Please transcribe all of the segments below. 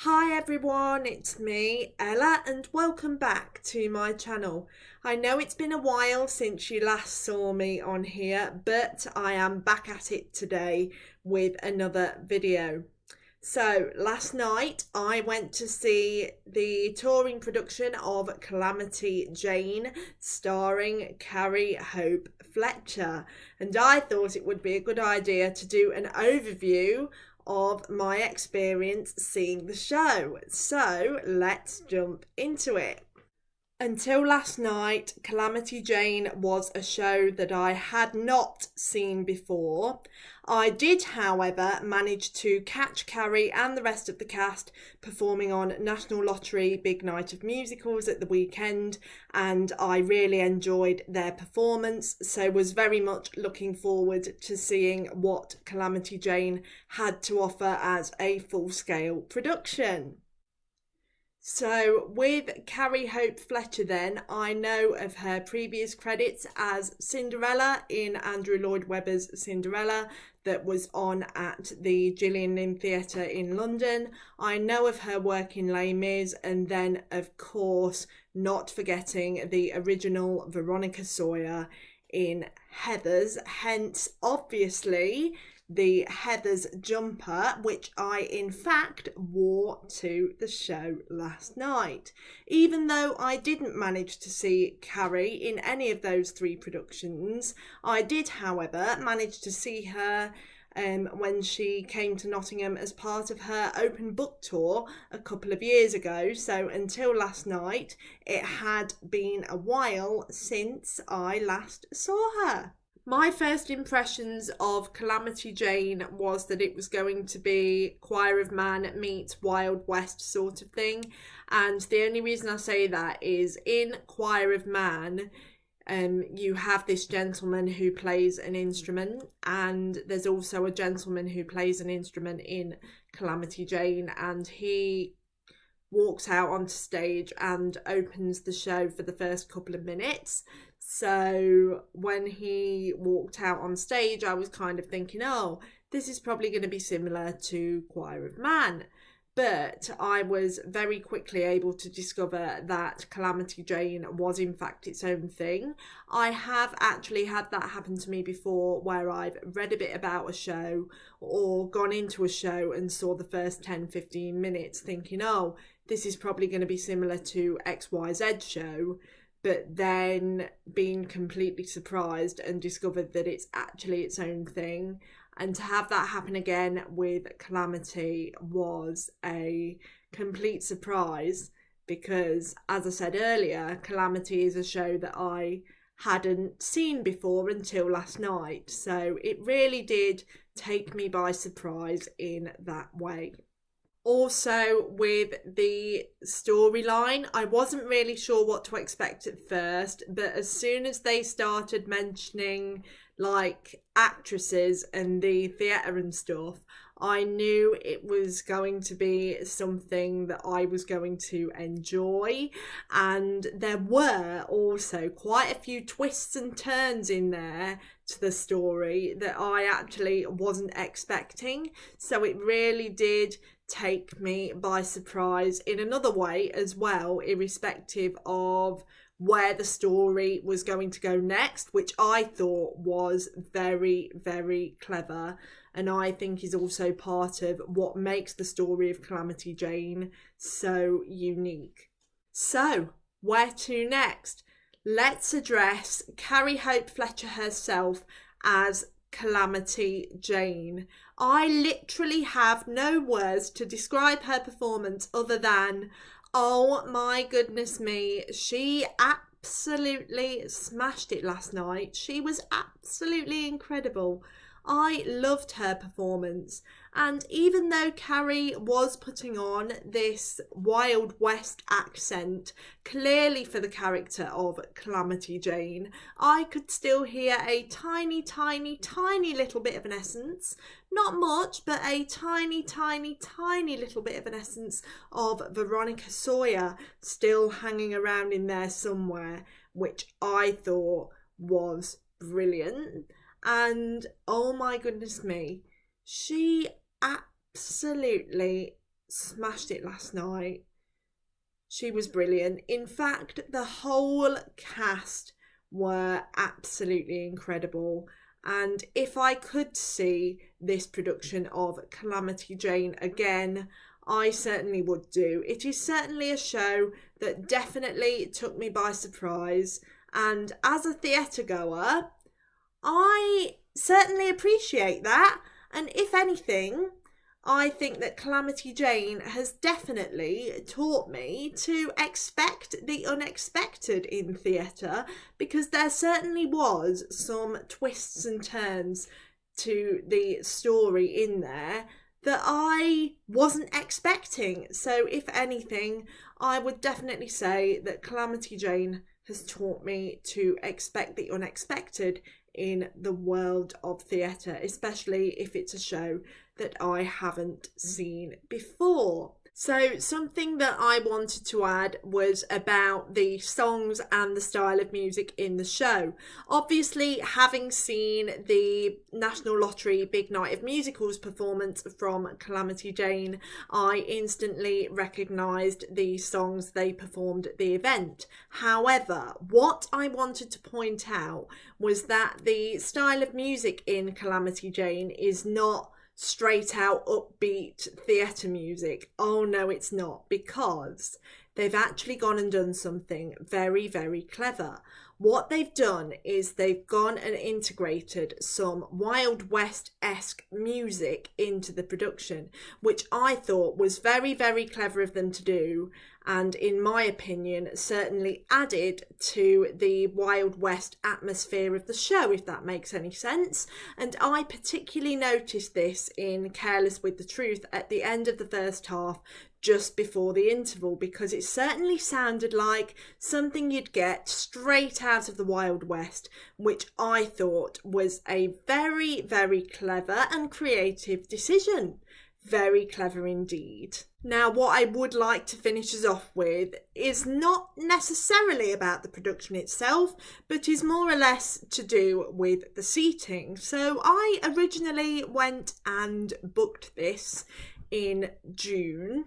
Hi everyone, it's me, Ella, and welcome back to my channel. I know it's been a while since you last saw me on here, but I am back at it today with another video. So last night I went to see the touring production of Calamity Jane starring Carrie Hope Fletcher, and I thought it would be a good idea to do an overview of my experience seeing the show. So let's jump into it. Until last night, Calamity Jane was a show that I had not seen before. I did, however, manage to catch Carrie and the rest of the cast performing on National Lottery Big Night of Musicals at the weekend, and I really enjoyed their performance, so was very much looking forward to seeing what Calamity Jane had to offer as a full-scale production. So with Carrie Hope Fletcher then, I know of her previous credits as Cinderella in Andrew Lloyd Webber's Cinderella that was on at the Gillian Lynn Theatre in London. I know of her work in Les Mis, and then of course not forgetting the original Veronica Sawyer in Heathers, hence obviously the Heathers jumper, which I in fact wore to the show last night. Even though I didn't manage to see Carrie in any of those three productions, I did, however, manage to see her when she came to Nottingham as part of her open book tour a couple of years ago. So until last night, it had been a while since I last saw her. My first impressions of Calamity Jane was that it was going to be Choir of Man meets Wild West sort of thing. And the only reason I say that is in Choir of Man, you have this gentleman who plays an instrument, and there's also a gentleman who plays an instrument in Calamity Jane, and he walks out onto stage and opens the show for the first couple of minutes. So when he walked out on stage, I was kind of thinking, oh, this is probably going to be similar to Choir of Man. But I was very quickly able to discover that Calamity Jane was in fact its own thing. I have actually had that happen to me before, where I've read a bit about a show or gone into a show and saw the first 10-15 minutes thinking, oh, this is probably going to be similar to XYZ show, but then being completely surprised and discovered that it's actually its own thing. And to have that happen again with Calamity was a complete surprise because, as I said earlier, Calamity is a show that I hadn't seen before until last night. So it really did take me by surprise in that way. Also, with the storyline, I wasn't really sure what to expect at first, but as soon as they started mentioning like actresses and the theatre and stuff, I knew it was going to be something that I was going to enjoy. And there were also quite a few twists and turns in there to the story that I actually wasn't expecting. So it really did take me by surprise in another way as well, irrespective of where the story was going to go next, which I thought was very, very clever, and I think is also part of what makes the story of Calamity Jane so unique. So, where to next? Let's address Carrie Hope Fletcher herself as Calamity Jane. I literally have no words to describe her performance other than, oh my goodness me, she absolutely smashed it last night. She was absolutely incredible. I loved her performance, and even though Carrie was putting on this Wild West accent, clearly for the character of Calamity Jane, I could still hear a tiny, tiny, tiny little bit of an essence, not much, but a tiny, tiny, tiny little bit of an essence of Veronica Sawyer still hanging around in there somewhere, which I thought was brilliant. And oh my goodness me, she absolutely smashed it last night. She was brilliant. In fact, the whole cast were absolutely incredible. And if I could see this production of Calamity Jane again, I certainly would do. It is certainly a show that definitely took me by surprise. And as a theatre goer, I certainly appreciate that. And if anything, I think that Calamity Jane has definitely taught me to expect the unexpected in theatre, because there certainly was some twists and turns to the story in there that I wasn't expecting. So if anything, I would definitely say that Calamity Jane has taught me to expect the unexpected in the world of theatre, especially if it's a show that I haven't seen before. So something that I wanted to add was about the songs and the style of music in the show. Obviously, having seen the National Lottery Big Night of Musicals performance from Calamity Jane, I instantly recognised the songs they performed at the event. However, what I wanted to point out was that the style of music in Calamity Jane is not straight out upbeat theatre music. Oh no, it's not, because they've actually gone and done something very, very clever. What they've done is they've gone and integrated some Wild West-esque music into the production, which I thought was very, very clever of them to do, and in my opinion certainly added to the Wild West atmosphere of the show, if that makes any sense. And I particularly noticed this in Careless with the Truth at the end of the first half, just before the interval, because it certainly sounded like something you'd get straight out of the Wild West, which I thought was a very, very clever and creative decision. Very clever indeed. Now, what I would like to finish us off with is not necessarily about the production itself, but is more or less to do with the seating. So I originally went and booked this in June,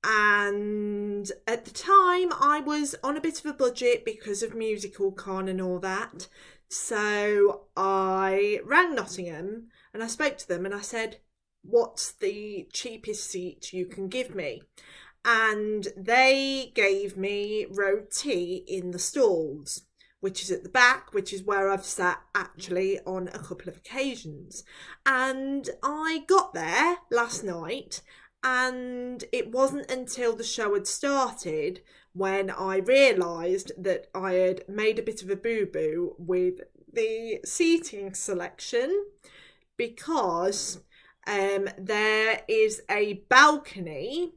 and at the time I was on a bit of a budget because of musical con and all that. So I rang Nottingham and I spoke to them and I said, what's the cheapest seat you can give me? And they gave me row T in the stalls, which is at the back, which is where I've sat actually on a couple of occasions. And I got there last night, and it wasn't until the show had started when I realised that I had made a bit of a boo-boo with the seating selection, because there is a balcony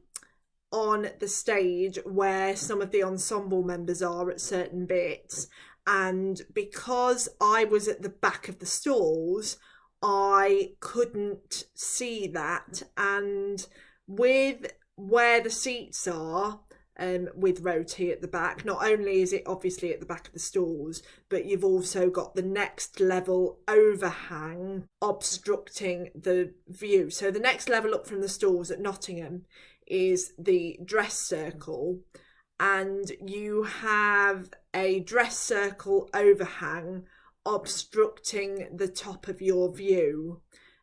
on the stage where some of the ensemble members are at certain bits, and because I was at the back of the stalls, I couldn't see that. And with where the seats are, with row T at the back, not only is it obviously at the back of the stalls, but you've also got the next level overhang obstructing the view. So the next level up from the stalls at Nottingham is the dress circle, and you have a dress circle overhang obstructing the top of your view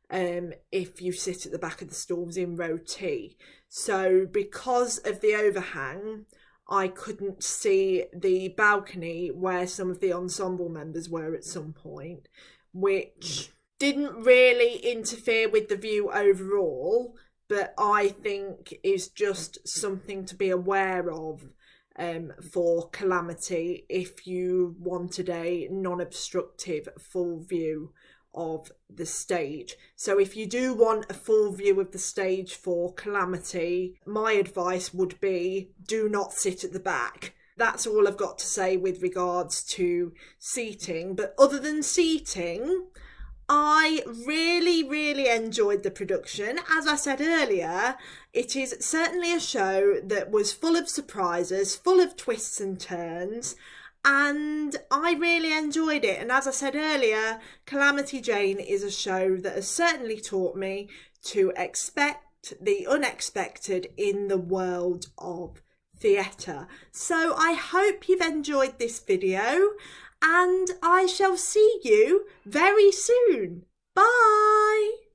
if you sit at the back of the stalls in row T. So because of the overhang, I couldn't see the balcony where some of the ensemble members were at some point, which didn't really interfere with the view overall, but I think is just something to be aware of for Calamity if you wanted a non-obstructive full view of the stage. So if you do want a full view of the stage for Calamity, my advice would be do not sit at the back. That's all I've got to say with regards to seating. But other than seating, I really, really enjoyed the production. As I said earlier, it is certainly a show that was full of surprises, full of twists and turns, and I really enjoyed it. And as I said earlier, Calamity Jane is a show that has certainly taught me to expect expect the unexpected in the world of theatre. So I hope you've enjoyed this video, and I shall see you very soon. Bye!